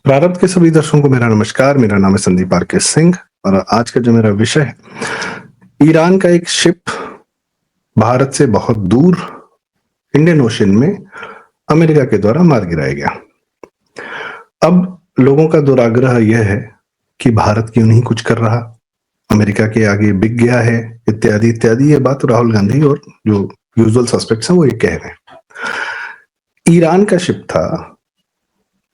प्रारब्ध के सभी दर्शकों को मेरा नमस्कार। मेरा नाम है संदीप आर के सिंह और आज का जो मेरा विषय है, ईरान का एक शिप भारत से बहुत दूर इंडियन ओशन में अमेरिका के द्वारा मार गिराया गया। अब लोगों का दुराग्रह यह है कि भारत क्यों नहीं कुछ कर रहा, अमेरिका के आगे बिक गया है, इत्यादि इत्यादि। ये बात राहुल गांधी और जो यूजुअल सस्पेक्ट्स हैं वो ये कह रहे हैं। ईरान का शिप था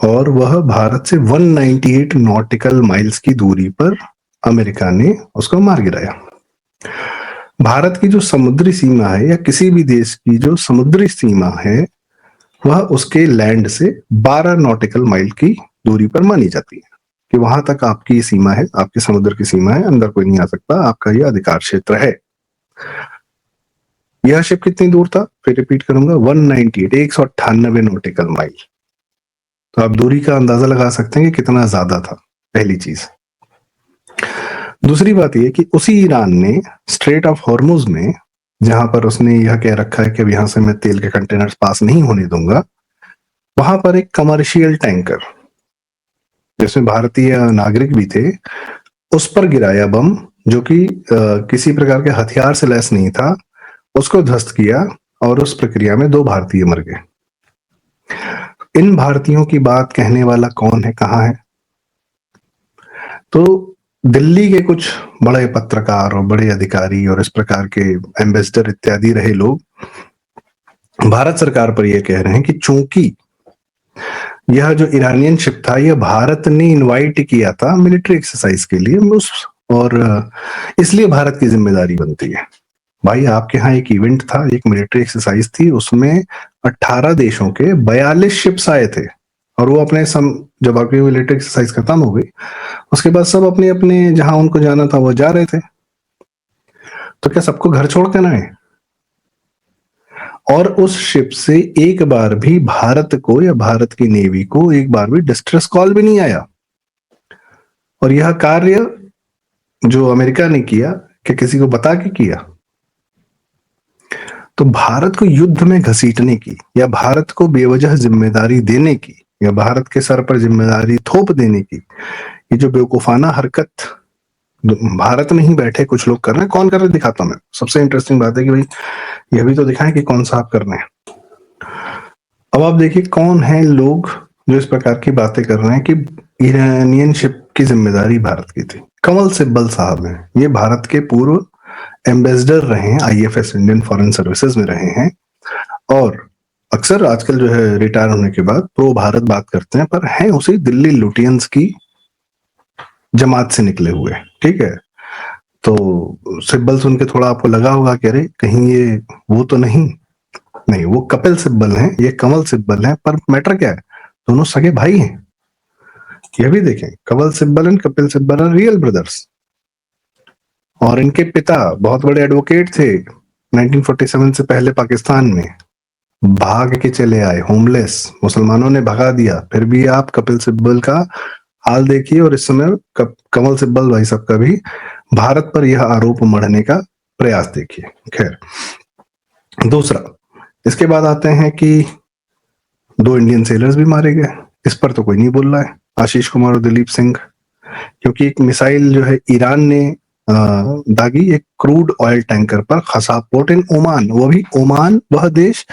और वह भारत से 198 नॉटिकल माइल्स की दूरी पर अमेरिका ने उसको मार गिराया। भारत की जो समुद्री सीमा है या किसी भी देश की जो समुद्री सीमा है वह उसके लैंड से 12 नॉटिकल माइल की दूरी पर मानी जाती है कि वहां तक आपकी सीमा है, आपके समुद्र की सीमा है, अंदर कोई नहीं आ सकता, आपका यह अधिकार क्षेत्र है। यह शिप कितनी दूर था, फिर रिपीट करूंगा, 198 198 नॉटिकल माइल। तो आप दूरी का अंदाजा लगा सकते हैं कि कितना ज्यादा था, पहली चीज। दूसरी बात यह कि उसी ईरान ने स्ट्रेट ऑफ हॉर्मुज में, जहां पर उसने यह कह रखा है कि अब यहां से मैं तेल के कंटेनर्स पास नहीं होने दूंगा, वहां पर एक कमर्शियल टैंकर जिसमें भारतीय नागरिक भी थे, उस पर गिराया बम, जो कि किसी प्रकार के हथियार से लैस नहीं था। उसको ध्वस्त किया और उस प्रक्रिया में 2 भारतीय मर गए। इन भारतीयों की बात कहने वाला कौन है, कहाँ है? तो दिल्ली के कुछ बड़े पत्रकार और बड़े अधिकारी और इस प्रकार के एम्बेसडर इत्यादि रहे लोग भारत सरकार पर यह कह रहे हैं कि चूंकि यह जो ईरानियन शिप था यह भारत ने इनवाइट किया था मिलिट्री एक्सरसाइज के लिए, और इसलिए भारत की जिम्मेदारी बनती है। भाई, आपके यहाँ एक इवेंट था, एक मिलिट्री एक्सरसाइज थी, उसमें 18 देशों के 42 शिप्स आए थे और वो अपने जब आपकी मिलिट्री एक्सरसाइज खत्म हो गई उसके बाद सब अपने अपने जहां उनको जाना था वो जा रहे थे। तो क्या सबको घर छोड़ कर आए? और उस शिप से एक बार भी भारत को या भारत की नेवी को एक बार भी डिस्ट्रेस कॉल भी नहीं आया। और यह कार्य जो अमेरिका ने किया, क्या किसी को बता के किया? तो भारत को युद्ध में घसीटने की या भारत को बेवजह जिम्मेदारी देने की या भारत के सर पर जिम्मेदारी थोप देने की ये जो बेवकूफाना हरकत भारत में ही बैठे कुछ लोग कर रहे हैं। कौन कर रहे हैं दिखाता हूं मैं। सबसे इंटरेस्टिंग बात है कि भाई यह भी तो दिखाएं कि कौन सा आप कर रहे हैं। अब आप देखिए कौन है लोग जो इस प्रकार की बातें कर रहे हैं कि ईरानियन शिप की जिम्मेदारी भारत की थी। कमल सिब्बल साहब हैं, ये भारत के पूर्व एम्बेसडर रहे हैं, आईएफएस इंडियन फॉरेन सर्विसेज में रहे हैं और अक्सर आजकल जो है रिटायर होने के बाद प्रो भारत बात करते हैं, पर हैं उसी दिल्ली लुटियंस की जमात से निकले हुए। ठीक है, तो सिब्बल सुन के थोड़ा आपको लगा होगा कि अरे कहीं ये वो तो नहीं, वो कपिल सिब्बल हैं, ये कमल सिब्बल हैं। पर मैटर क्या है, दोनों सगे भाई हैं। यह भी देखें, Kamal Sibal and Kapil Sibal are real brothers और इनके पिता बहुत बड़े एडवोकेट थे 1947 से पहले पाकिस्तान में। भाग के चले आए, होमलेस, मुसलमानों ने भगा दिया, फिर भी आप कपिल सिब्बल का हाल देखिए और इस समय कमल सिब्बल भाई साहब का भी भारत पर यह आरोप मढ़ने का प्रयास देखिए। खैर, दूसरा, इसके बाद आते हैं कि 2 इंडियन सेलर्स भी मारे गए। इस पर तो कोई नहीं बोल रहा है, आशीष कुमार और दिलीप सिंह, क्योंकि एक मिसाइल जो है ईरान ने दागी एक क्रूड ऑयल टैंकर पर खसा, पोर्ट इन ओमान। वो भी ओमान, वह देश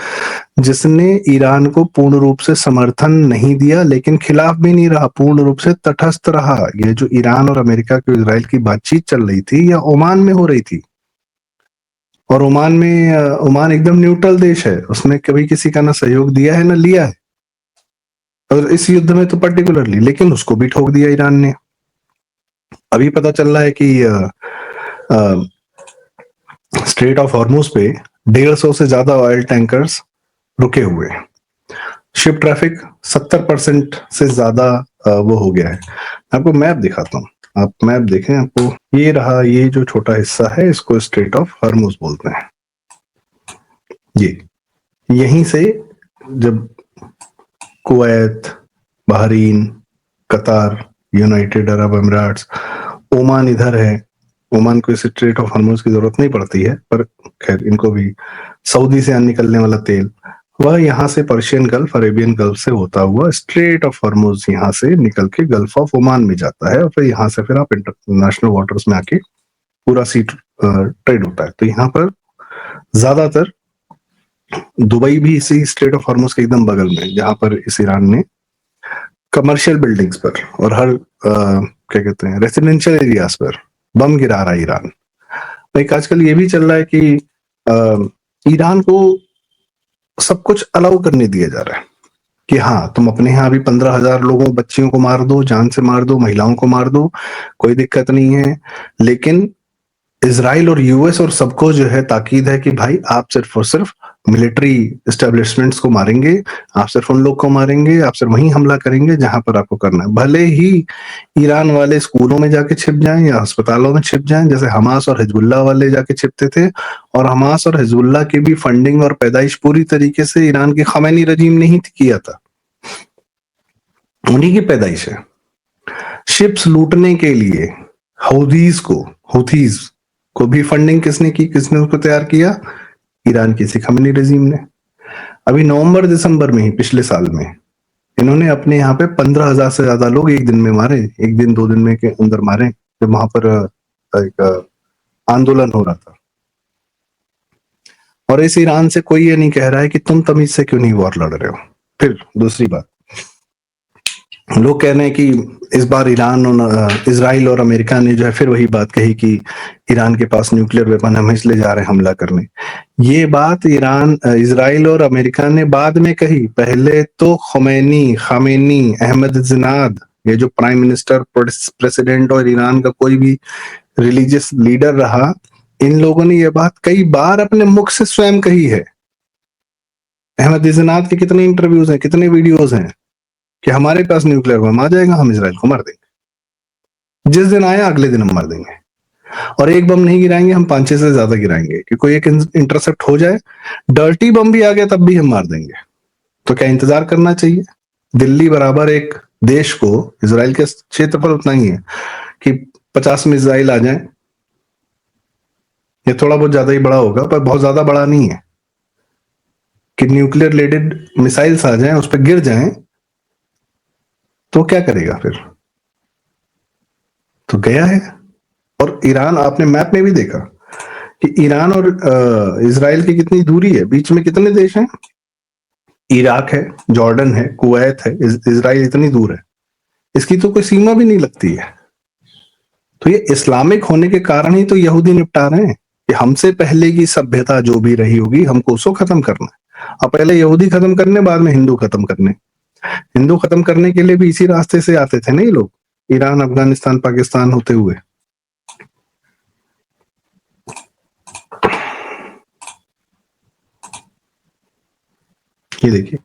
जिसने ईरान को पूर्ण रूप से समर्थन नहीं दिया लेकिन खिलाफ भी नहीं रहा, पूर्ण रूप से तटस्थ रहा। ये जो ईरान और अमेरिका के इजराइल की बातचीत चल रही थी या ओमान में हो रही थी, और ओमान एकदम न्यूट्रल देश है, उसने कभी किसी का ना सहयोग दिया है ना लिया है, और इस युद्ध में तो पर्टिकुलरली, लेकिन उसको भी ठोक दिया ईरान ने। अभी पता चल रहा है कि स्ट्रेट ऑफ हॉर्मुज पे 150 से ज्यादा ऑयल टैंकर्स रुके हुए हैं। शिप ट्रैफिक 70% से ज्यादा वो हो गया है। आपको मैप दिखाता हूँ, आप मैप देखें। आपको ये रहा, ये जो छोटा हिस्सा है इसको स्ट्रेट ऑफ हॉर्मुज बोलते हैं। ये यहीं से जब कुवैत, बहरीन, कतार, यूनाइटेड अरब अमीराट्स, ओमान इधर है, ओमान को इस स्ट्रेट ऑफ हॉर्मुज की जरूरत नहीं पड़ती है, पर खैर इनको भी, सऊदी से निकलने वाला तेल, वह यहाँ से पर्शियन गल्फ, अरेबियन गल्फ से होता हुआ स्ट्रेट ऑफ हॉर्मुज यहाँ से निकल के गल्फ ऑफ ओमान में जाता है, और फिर यहाँ से फिर आप इंटरनेशनल वाटर्स में आके पूरा सी ट्रेड होता है। तो यहाँ पर ज्यादातर दुबई भी इसी स्ट्रेट ऑफ हॉर्मुज के एकदम बगल में, जहां पर इस ईरान ने कमर्शियल बिल्डिंग्स पर और हर क्या कहते हैं रेसिडेंशियल एरियाज पर बम गिरा रहा है ईरान। एक आजकल ये भी चल रहा है कि ईरान को सब कुछ अलाउ करने दिया जा रहा है कि हाँ तुम अपने यहाँ भी 15,000 लोगों बच्चियों को मार दो, जान से मार दो, महिलाओं को मार दो, कोई दिक्कत नहीं है। लेकिन इजराइल और यूएस और सबको जो है ताकीद है कि भाई आप सिर्फ और सिर्फ मिलिट्री एस्टेब्लिशमेंट्स को मारेंगे, आप सिर्फ उन लोग को मारेंगे, आप सिर्फ वहीं हमला करेंगे जहां पर आपको करना है। भले ही ईरान वाले स्कूलों में जाके छिप जाएं या अस्पतालों में छिप जाएं, जैसे हमास और हिजबुल्लाह वाले जाके छिपते थे। और हमास और हिजबुल्लाह की भी फंडिंग और पैदाइश पूरी तरीके से ईरान के खमैनी रजीम ने ही किया था, उन्हीं की पैदाइश है। शिप्स लूटने के लिए हूथीज को भी फंडिंग किसने की, किसने उसको तैयार किया? ईरान की सी खमैनी रजीम ने। अभी नवंबर दिसंबर में ही पिछले साल में इन्होंने अपने यहाँ पे 15,000 से ज्यादा लोग एक दिन में मारे, एक दिन 2 दिन में के अंदर मारे, जब वहां पर एक आंदोलन हो रहा था। और इस ईरान से कोई ये नहीं कह रहा है कि तुम तमीज से क्यों नहीं वॉर लड़ रहे हो। फिर दूसरी बात, लोग कह रहे हैं कि इस बार ईरान और इजराइल और अमेरिका ने जो है फिर वही बात कही कि ईरान के पास न्यूक्लियर वेपन, हम इसलिए जा रहे हैं हमला करने। ये बात इजराइल और अमेरिका ने बाद में कही। पहले तो खामेनी, अहमद जिनाद, ये जो प्राइम मिनिस्टर, प्रेसिडेंट और ईरान का कोई भी रिलीजियस लीडर रहा, इन लोगों ने ये बात कई बार अपने मुख से स्वयं कही है। अहमद जिनाद के कितने इंटरव्यूज हैं, कितने वीडियोज हैं कि हमारे पास न्यूक्लियर बम आ जाएगा, हम इजराइल को मार देंगे, जिस दिन आया अगले दिन हम मार देंगे। और एक बम नहीं गिराएंगे, हम 5-6 से ज्यादा गिराएंगे कि कोई एक इंटरसेप्ट हो जाए। डर्टी बम भी आ गया तब भी हम मार देंगे। तो क्या इंतजार करना चाहिए? दिल्ली बराबर एक देश को, इजराइल के क्षेत्रफल उतना ही है कि 50 मिसाइल आ जाए, ये थोड़ा बहुत ज्यादा ही बड़ा होगा पर बहुत ज्यादा बड़ा नहीं है, कि न्यूक्लियर लेडेड मिसाइल्स आ जाएं, उस पर गिर जाएं, तो क्या करेगा फिर? तो गया है। और ईरान, आपने मैप में भी देखा कि ईरान और इजराइल की कितनी दूरी है, बीच में कितने देश हैं? इराक है, जॉर्डन है, कुवैत है, इजराइल इतनी दूर है, इसकी तो कोई सीमा भी नहीं लगती है। तो ये इस्लामिक होने के कारण ही तो यहूदी निपटा रहे हैं कि हमसे पहले की सभ्यता जो भी रही होगी हमको उसको खत्म करना है। अब पहले यहूदी खत्म करने, बाद में हिंदू खत्म करने। हिंदू खत्म करने के लिए भी इसी रास्ते से आते थे ना ये लोग, ईरान, अफगानिस्तान, पाकिस्तान होते हुए। ये देखिए,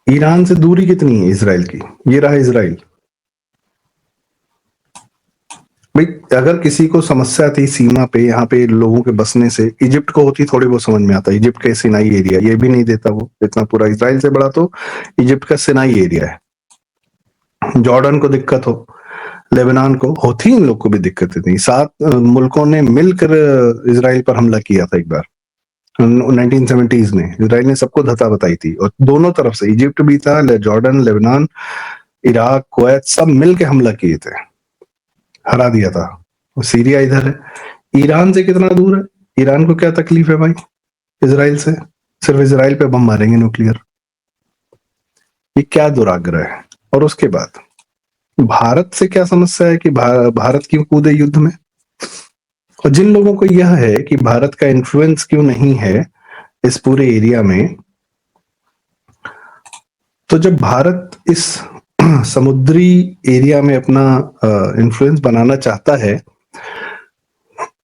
ईरान से दूरी कितनी है इजराइल की, ये रहा इजराइल। भाई अगर किसी को समस्या थी सीमा पे, यहाँ पे लोगों के बसने से, इजिप्ट को होती थोड़ी बहुत समझ में आता है। इजिप्ट का सिनाई एरिया ये भी नहीं देता वो इतना, पूरा इजराइल से बड़ा तो इजिप्ट का सिनाई एरिया है। जॉर्डन को दिक्कत हो, लेबनान को होती, इन लोग को भी दिक्कत थी। 7 मुल्कों ने मिलकर इजराइल पर हमला किया था एक बार 1970s में। इजराइल ने सबको धता बताई थी, और दोनों तरफ से, इजिप्ट भी था, जॉर्डन, लेबनान, इराक, कुवैत, सब मिलके हमला किए थे, हरा दिया था। सीरिया इधर है। ईरान से कितना दूर है? ईरान को क्या तकलीफ है भाई इजराइल से? सिर्फ इजराइल पे बम मारेंगे न्यूक्लियर। ये क्या दुराग्रह है? और उसके बाद भारत से क्या समस्या है कि भारत क्यों कूदे युद्ध में? और जिन लोगों को यह है कि भारत का इन्फ्लुएंस क्यों नहीं है इस पूरे एरिया में, तो जब भारत इस समुद्री एरिया में अपना इन्फ्लुएंस बनाना चाहता है,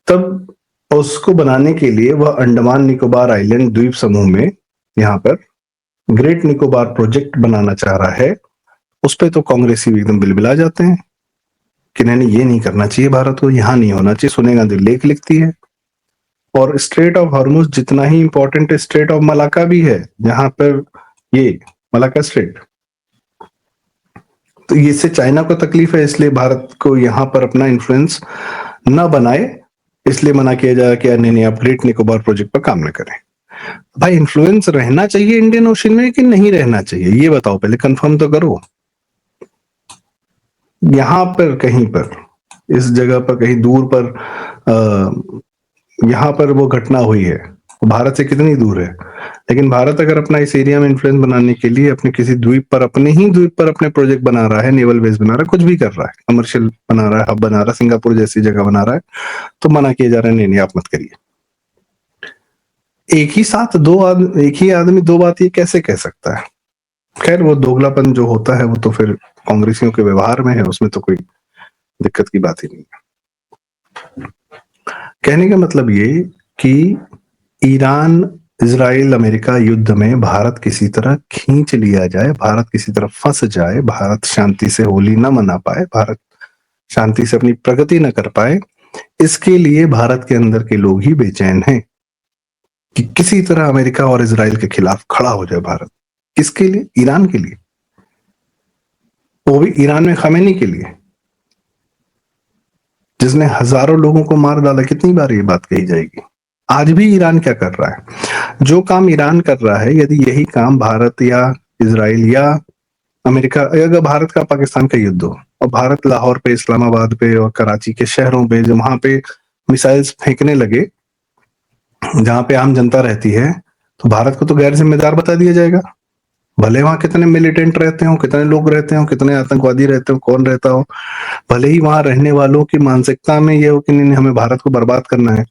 तब उसको बनाने के लिए वह अंडमान निकोबार आइलैंड द्वीप समूह में यहाँ पर ग्रेट निकोबार प्रोजेक्ट बनाना चाह रहा है। उस पे तो कांग्रेसी एकदम बिलबिला जाते हैं कि नहीं ये नहीं करना चाहिए, भारत को यहाँ नहीं होना चाहिए, सोने गांधी लेख लिखती है। और स्ट्रेट ऑफ हॉर्मुज जितना ही इंपॉर्टेंट स्ट्रेट ऑफ मलाका भी है, जहां पर ये मलाका स्ट्रेट, तो इससे चाइना को तकलीफ है, इसलिए भारत को यहाँ पर अपना इन्फ्लुएंस न बनाए इसलिए मना किया जा रहा है कि नहीं नहीं, आप ग्रेट निकोबार प्रोजेक्ट पर काम न करें। भाई इन्फ्लुएंस रहना चाहिए इंडियन ओशन में कि नहीं रहना चाहिए, ये बताओ, पहले कंफर्म तो करो। यहाँ पर कहीं पर, इस जगह पर कहीं दूर पर यहाँ पर वो घटना हुई है, भारत से कितनी दूर है, लेकिन भारत अगर अपना इस एरिया में इन्फ्लुएंस बनाने के लिए अपने किसी द्वीप पर, अपने ही द्वीप पर अपने प्रोजेक्ट बना रहा है, नेवल बेस बना रहा है, कुछ भी कर रहा है, कमर्शियल बना रहा है, हब बना रहा है, सिंगापुर जैसी जगह बना रहा है, तो मना किया जा रहा है नहीं नहीं आप मत करिए। एक ही साथ एक ही आदमी दो बात ये कैसे कह सकता है? खैर वो दोगलापन जो होता है वो तो फिर कांग्रेसियों के व्यवहार में है, उसमें तो कोई दिक्कत की बात ही नहीं है। कहने का मतलब ये कि ईरान, इजराइल, अमेरिका युद्ध में भारत किसी तरह खींच लिया जाए, भारत किसी तरह फंस जाए, भारत शांति से होली न मना पाए, भारत शांति से अपनी प्रगति न कर पाए, इसके लिए भारत के अंदर के लोग ही बेचैन हैं कि किसी तरह अमेरिका और इजराइल के खिलाफ खड़ा हो जाए भारत। किसके लिए? ईरान के लिए, वो भी ईरान में खमेनी के लिए, जिसने हजारों लोगों को मार डाला। कितनी बार ये बात कही जाएगी? आज भी ईरान क्या कर रहा है? जो काम ईरान कर रहा है, यदि यही काम भारत या इजराइल या अमेरिका, अगर भारत का पाकिस्तान का युद्ध हो और भारत लाहौर पे, इस्लामाबाद पे और कराची के शहरों पे, जो वहां पे मिसाइल्स फेंकने लगे जहां पे आम जनता रहती है, तो भारत को तो गैर जिम्मेदार बता दिया जाएगा। भले वहां कितने मिलिटेंट रहते हो, कितने लोग रहते हो, कितने आतंकवादी रहते हो, कौन रहता हो, भले ही वहां रहने वालों की मानसिकता में ये हो कि नहीं हमें भारत को बर्बाद करना है,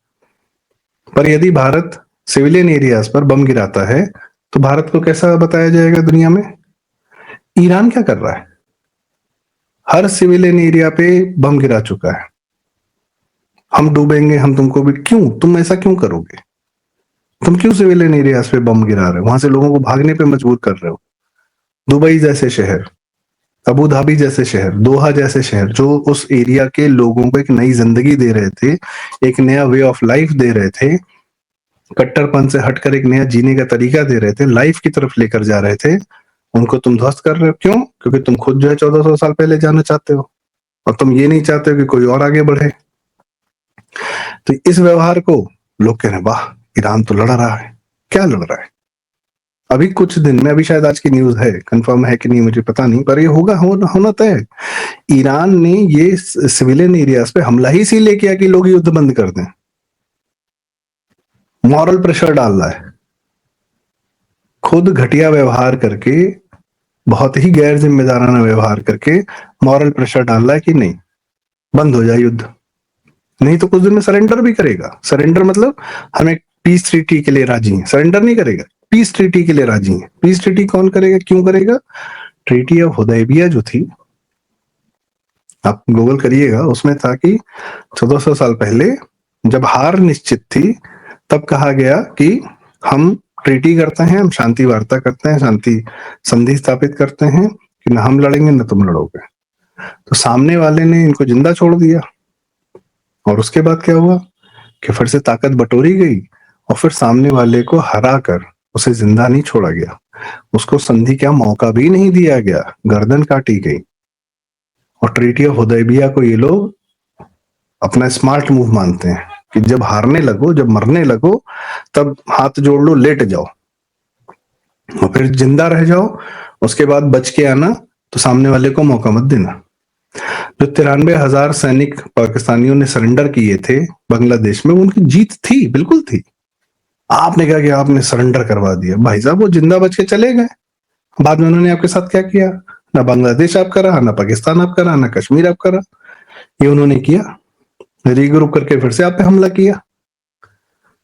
पर यदि भारत सिविलियन एरियाज पर बम गिराता है तो भारत को कैसा बताया जाएगा दुनिया में? ईरान क्या कर रहा है? हर सिविलियन एरिया पे बम गिरा चुका है। हम डूबेंगे, हम तुमको भी। क्यों? तुम ऐसा क्यों करोगे? तुम क्यों सिविलियन एरियाज पे बम गिरा रहे हो, वहां से लोगों को भागने पे मजबूर कर रहे हो? दुबई जैसे शहर, अबू धाबी जैसे शहर, दोहा जैसे शहर, जो उस एरिया के लोगों को एक नई जिंदगी दे रहे थे, एक नया वे ऑफ लाइफ दे रहे थे, कट्टरपन से हटकर एक नया जीने का तरीका दे रहे थे, लाइफ की तरफ लेकर जा रहे थे, उनको तुम ध्वस्त कर रहे हो। क्यों? क्योंकि तुम खुद जो है 1400 साल पहले जाना चाहते हो और तुम ये नहीं चाहते हो कि कोई और आगे बढ़े। तो इस व्यवहार को लोग कह रहे हैं वाह, ईरान तो लड़ रहा है। क्या लड़ रहा है? अभी कुछ दिन में, अभी शायद आज की न्यूज है, कंफर्म है कि नहीं मुझे पता नहीं, पर ये होगा, होना तय है। ईरान ने ये सिविलियन एरियाज पे हमला ही इसीलिए किया कि लोग युद्ध बंद कर दें। मॉरल प्रेशर डाल रहा है, खुद घटिया व्यवहार करके, बहुत ही गैर जिम्मेदाराना व्यवहार करके मॉरल प्रेशर डाल रहा है कि नहीं बंद हो जाए युद्ध, नहीं तो कुछ दिन में सरेंडर भी करेगा। सरेंडर मतलब हम एक पीस ट्रीटी के लिए राजी हैं, सरेंडर नहीं करेगा, पीस ट्रीटी के लिए राजी हैं। पीस ट्रीटी कौन करेगा, क्यों करेगा? ट्रीटी ऑफ हुदैबिया जो थी, आप गूगल करिएगा, उसमें था कि 1400 साल पहले जब हार निश्चित थी, तब कहा गया कि हम ट्रीटी करते हैं, हम शांति वार्ता करते हैं, शांति संधि स्थापित करते हैं कि ना हम लड़ेंगे ना तुम लड़ोगे। तो सामने वाले ने इनको जिंदा छोड़ दिया, और उसके बाद क्या हुआ कि फिर से ताकत बटोरी गई और फिर सामने वाले को हरा कर उसे जिंदा नहीं छोड़ा गया, उसको संधि का मौका भी नहीं दिया गया, गर्दन काटी गई। और ट्रीटी ऑफ हुदैबिया को ये लोग अपना स्मार्ट मूव मानते हैं कि जब हारने लगो, जब मरने लगो, तब हाथ जोड़ लो, लेट जाओ और फिर जिंदा रह जाओ, उसके बाद बच के आना, तो सामने वाले को मौका मत देना। जो 93,000 सैनिक पाकिस्तानियों ने सरेंडर किए थे बांग्लादेश में, उनकी जीत थी, बिल्कुल थी। आपने क्या किया? आपने सरेंडर करवा दिया। भाई साहब वो जिंदा बच के चले गए, बाद में उन्होंने आपके साथ क्या किया? ना बांग्लादेश आपका रहा, ना पाकिस्तान आपका रहा, ना कश्मीर आपका रहा। ये उन्होंने किया, रीग्रुप करके फिर से आप पे हमला किया।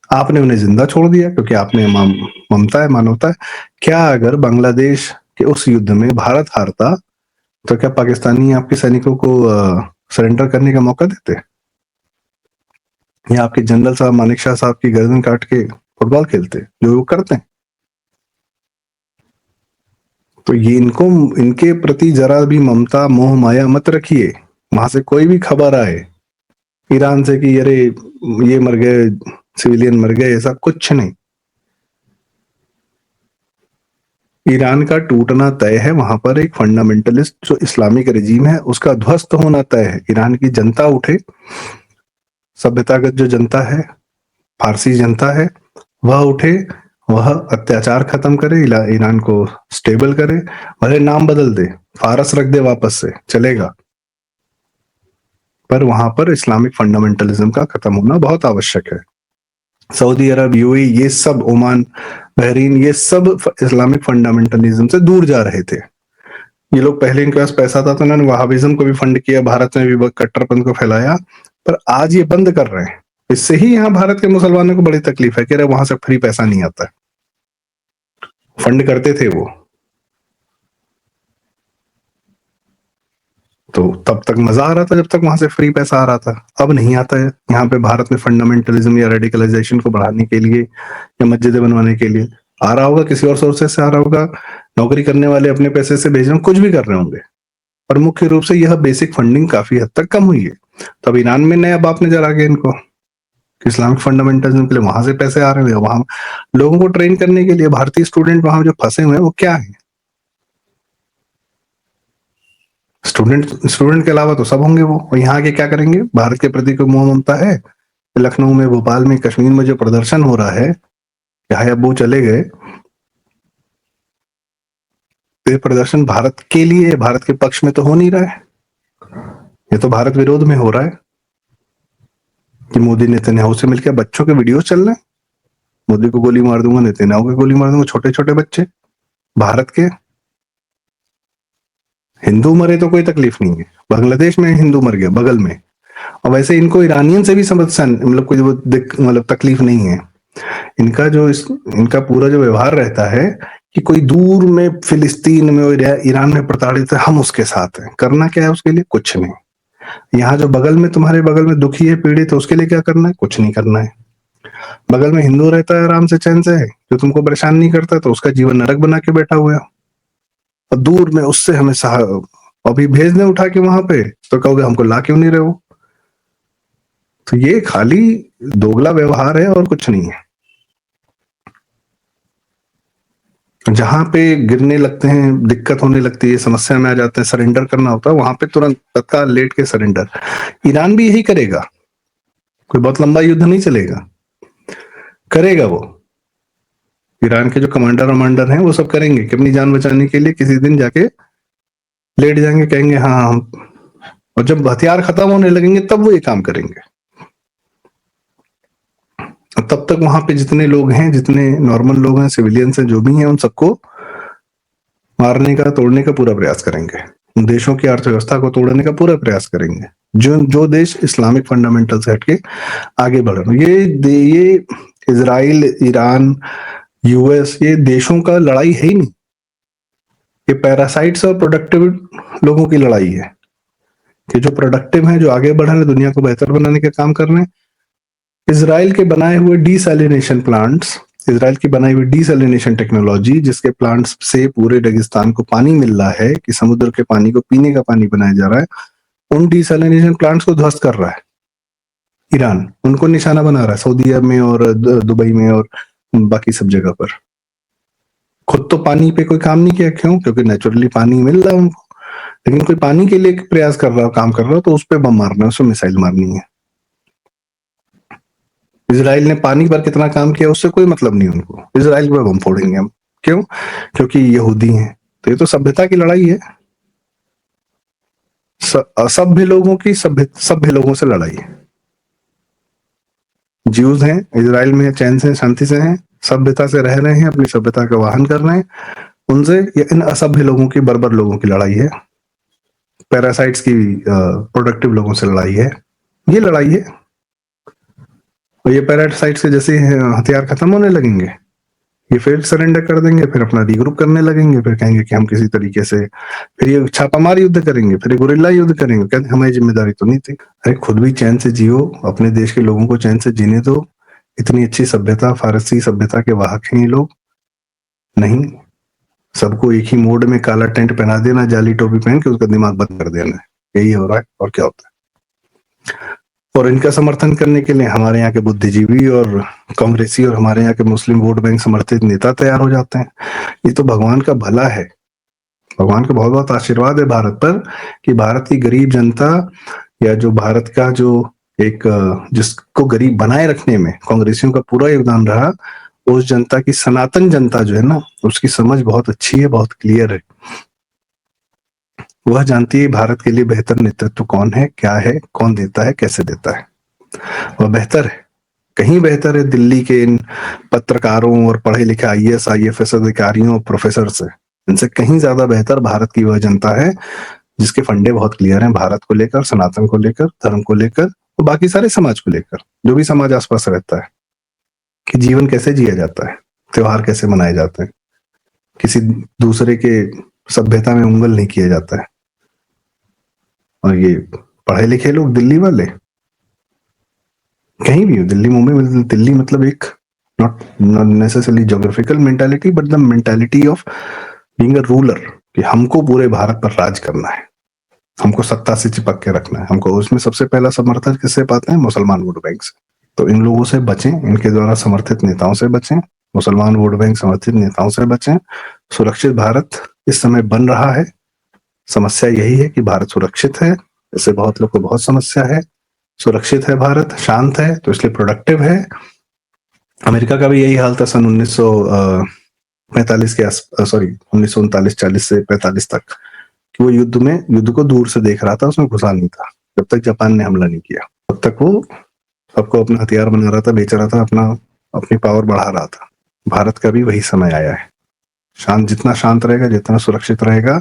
आपने उन्हें जिंदा छोड़ दिया क्योंकि आपने ममता है, मानवता है। क्या अगर बांग्लादेश के उस युद्ध में भारत हारता तो क्या पाकिस्तानी आपके सैनिकों को सरेंडर करने का मौका देते, या आपके जनरल साहब मानिक शाह साहब की गर्दन काट के फुटबॉल खेलते, जो वो करते हैं? तो ये इनके प्रति जरा भी ममता मोह माया मत रखिए। वहां से कोई भी खबर आए ईरान से कि अरे ये मर गए, सिविलियन मर गए, ऐसा कुछ नहीं। ईरान का टूटना तय है, वहां पर एक फंडामेंटलिस्ट जो इस्लामिक रेजिम है उसका ध्वस्त होना तय है। ईरान की जनता उठे, सभ्यतागत जो जनता है, फारसी जनता है, वह उठे, वह अत्याचार खत्म करे, ईरान को स्टेबल करे, भले नाम बदल दे, फारस रख दे वापस से, चलेगा, पर वहां पर इस्लामिक फंडामेंटलिज्म का खत्म होना बहुत आवश्यक है। सऊदी अरब, यूएई, ये सब, ओमान, बहरीन, ये सब इस्लामिक फंडामेंटलिज्म से दूर जा रहे थे। ये लोग पहले इनके पास पैसा था तो इन्होंने वहाबिज्म को भी फंड किया, भारत में भी कट्टरपंथ को फैलाया, पर आज ये बंद कर रहे हैं। इससे ही यहाँ भारत के मुसलमानों को बड़ी तकलीफ है कि अरे वहां से फ्री पैसा नहीं आता। फंड करते थे वो, तो तब तक मजा आ रहा था जब तक वहां से फ्री पैसा आ रहा था, अब नहीं आता है। यहाँ पे भारत में फंडामेंटलिज्म या रेडिकलाइजेशन को बढ़ाने के लिए या मस्जिदें बनवाने के लिए आ रहा होगा, किसी और सोर्सेस से आ रहा होगा, नौकरी करने वाले अपने पैसे से भेज रहे, कुछ भी कर रहे होंगे, पर मुख्य रूप से यह बेसिक फंडिंग काफी हद तक कम हुई है। तो अब ईरान में नया बाप नजर आ गया इनको, इस्लामिक फंडामेंटलिज्म के लिए वहां से पैसे आ रहे हैं, वहां लोगों को ट्रेन करने के लिए भारतीय स्टूडेंट वहां जो फंसे हुए हैं वो क्या है? स्टूडेंट के अलावा तो सब होंगे वो, और यहाँ के क्या करेंगे? भारत के प्रति कोई मोह ममता है? लखनऊ में, भोपाल में, कश्मीर में जो प्रदर्शन हो रहा है, चाहे अब्बू चले गए, ये प्रदर्शन भारत के लिए, भारत के पक्ष में तो हो नहीं रहा है, ये तो भारत विरोध में हो रहा है कि मोदी नेतन्याहू से मिलकर बच्चों के वीडियो चल रहे हैं, मोदी को गोली मार दूंगा, नेतन्याहू को गोली मार दूंगा, छोटे छोटे बच्चे भारत के। हिंदू मरे तो कोई तकलीफ नहीं है, बांग्लादेश में हिंदू मर गया बगल में, और वैसे इनको ईरानियन से भी समस्या, मतलब कोई मतलब तकलीफ नहीं है। इनका पूरा जो व्यवहार रहता है कि कोई दूर में फिलिस्तीन में और ईरान में प्रताड़ित है, हम उसके साथ हैं। करना क्या है उसके लिए? कुछ नहीं। यहाँ जो बगल में, तुम्हारे बगल में दुखी है, पीड़ित है, उसके लिए क्या करना है? कुछ नहीं करना है। बगल में हिंदू रहता है आराम से, चैन से, जो तुमको परेशान नहीं करता, तो उसका जीवन नरक बना के बैठा हुआ है, और दूर में उससे हमें अभी भेज दें उठा के वहां पे, तो कहोगे हमको ला क्यों नहीं रहे हो? तो ये खाली दोगला व्यवहार है और कुछ नहीं है। जहां पे गिरने लगते हैं, दिक्कत होने लगती है, समस्या में आ जाते हैं, सरेंडर करना होता है, वहां पे तुरंत तत्काल लेट के सरेंडर। ईरान भी यही करेगा, कोई बहुत लंबा युद्ध नहीं चलेगा, करेगा वो। ईरान के जो कमांडर वमांडर हैं वो सब करेंगे कि अपनी जान बचाने के लिए किसी दिन जाके लेट जाएंगे, कहेंगे हाँ हम, और जब हथियार खत्म होने लगेंगे तब वो ये काम करेंगे। तब तक वहां पे जितने लोग हैं, जितने नॉर्मल लोग हैं, सिविलियंस हैं, जो भी हैं, उन सबको मारने का, तोड़ने का पूरा प्रयास करेंगे, उन देशों की अर्थव्यवस्था को तोड़ने का पूरा प्रयास करेंगे जो देश इस्लामिक फंडामेंटल से हटके आगे बढ़ रहे हैं। ये इजराइल, ईरान, यूएस, ये देशों का लड़ाई है ही नहीं, ये पैरासाइट्स और प्रोडक्टिव लोगों की लड़ाई है कि जो प्रोडक्टिव हैं, जो आगे बढ़ रहे हैं, दुनिया को बेहतर बनाने का काम कर रहे हैं। इजराइल के बनाए हुए डीसैलिनेशन प्लांट्स, इजराइल की बनाई हुई डीसैलिनेशन टेक्नोलॉजी, जिसके प्लांट्स से पूरे रेगिस्तान को पानी मिल रहा है, कि समुद्र के पानी को पीने का पानी बनाया जा रहा है, उन डीसैलिनेशन प्लांट्स को ध्वस्त कर रहा है ईरान, उनको निशाना बना रहा है सऊदी अरब में और दुबई में और बाकी सब जगह पर। खुद तो पानी पे कोई काम नहीं किया, क्यों? क्योंकि नेचुरली पानी मिल रहा है उनको, लेकिन कोई पानी के लिए प्रयास कर रहा हो, काम कर रहा हो, तो उस पर बम मारना है, उसमें मिसाइल मारनी है। इजराइल ने पानी पर कितना काम किया उससे कोई मतलब नहीं उनको, इजराइल पर बम फोड़ेंगे हम, क्यों? क्योंकि यहूदी हैं। तो ये तो सभ्यता की लड़ाई है, असभ्य लोगों की सभ्य लोगों से लड़ाई है। ज्यूज हैं इजराइल में, चैन से, शांति से हैं, सभ्यता से रह रहे हैं, अपनी सभ्यता का वाहन कर रहे हैं, उनसे या इन असभ्य लोगों की, बर्बर लोगों की लड़ाई है, पैरासाइट्स की, प्रोडक्टिव लोगों से लड़ाई है, ये लड़ाई है। और ये पैरासाइट्स के जैसे हथियार खत्म होने लगेंगे, ये फिर सरेंडर कर देंगे, फिर अपना रीग्रुप करने लगेंगे, फिर कहेंगे कि हम किसी तरीके से, फिर ये छापामार युद्ध करेंगे, फिर ये गुरिल्ला युद्ध करेंगे, कहते हमारी जिम्मेदारी तो नहीं थी। अरे खुद भी चैन से जियो, अपने देश के लोगों को चैन से जीने दो, इतनी अच्छी सभ्यता, फारसी सभ्यता के वाहक हैं ये लोग। नहीं, सबको एक ही मोड में काला टेंट पहना देना, जाली टोपी पहन के उसका दिमाग बंद कर देना, यही हो रहा है, और क्या होता है। और इनका समर्थन करने के लिए हमारे यहाँ के बुद्धिजीवी और कांग्रेसी और हमारे यहाँ के मुस्लिम वोट बैंक समर्थित नेता तैयार हो जाते हैं। ये तो भगवान का भला है, भगवान का बहुत बहुत आशीर्वाद है भारत पर, कि भारत की गरीब जनता या जो भारत का जो एक जिसको गरीब बनाए रखने में कांग्रेसियों का पूरा योगदान रहा, उस जनता की, सनातन जनता जो है ना, उसकी समझ बहुत अच्छी है, बहुत क्लियर है। वह जानती है भारत के लिए बेहतर नेतृत्व कौन है, क्या है, कौन देता है, कैसे देता है। वह बेहतर है, कहीं बेहतर है दिल्ली के इन पत्रकारों और पढ़े लिखे आईएएस आईएफएस अधिकारियों और प्रोफेसर से। इनसे कहीं ज्यादा बेहतर भारत की वह जनता है जिसके फंडे बहुत क्लियर हैं भारत को लेकर, सनातन को लेकर, धर्म को लेकर और बाकी सारे समाज को लेकर, जो भी समाज आसपास रहता है, कि जीवन कैसे जिया जाता है, त्योहार कैसे मनाए जाते हैं, किसी दूसरे के सभ्यता में उंगल नहीं किया जाता है। और ये पढ़े लिखे लोग दिल्ली वाले, कहीं भी हो, दिल्ली मुंबई में, दिल्ली मतलब एक not necessarily geographical mentality but the mentality of being a ruler, कि हमको पूरे भारत पर राज करना है, हमको सत्ता से चिपक के रखना है। हमको उसमें सबसे पहला समर्थन किससे पाते हैं? मुसलमान वोट बैंक से। तो इन लोगों से बचें, इनके द्वारा समर्थित नेताओं से बचें, मुसलमान वोट बैंक समर्थित नेताओं से बचें। सुरक्षित भारत इस समय बन रहा है। समस्या यही है कि भारत सुरक्षित है, इससे बहुत लोग को बहुत समस्या है। सुरक्षित है भारत, शांत है, तो इसलिए प्रोडक्टिव है। अमेरिका का भी यही हाल था सन 1945 के सॉरी 1939-40 से 45 तक, कि वो युद्ध को दूर से देख रहा था, उसमें घुसा नहीं था जब तक जापान ने हमला नहीं किया। तब तक वो सबको अपना हथियार बना रहा था, बेच रहा था, अपनी पावर बढ़ा रहा था। भारत का भी वही समय आया है। जितना शांत रहेगा, जितना सुरक्षित रहेगा,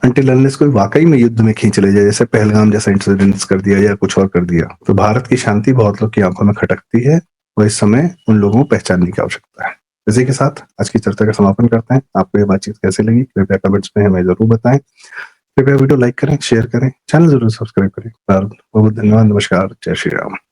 अनटिल अनलेस कोई वाकई में युद्ध में खींच ले जाए, जैसे पहलगाम जैसा इंसिडेंट्स कर दिया या कुछ और कर दिया, तो भारत की शांति बहुत लोग की आंखों में खटकती है। और इस समय उन लोगों को पहचानने की आवश्यकता है। इसी के साथ आज की चर्चा का समापन करते हैं। आपको ये बातचीत कैसी लगी कृपया कमेंट्स में हमें जरूर बताएं। कृपया वीडियो लाइक करें, शेयर करें, चैनल जरूर सब्सक्राइब करें। बहुत बहुत धन्यवाद। नमस्कार, जय श्री राम।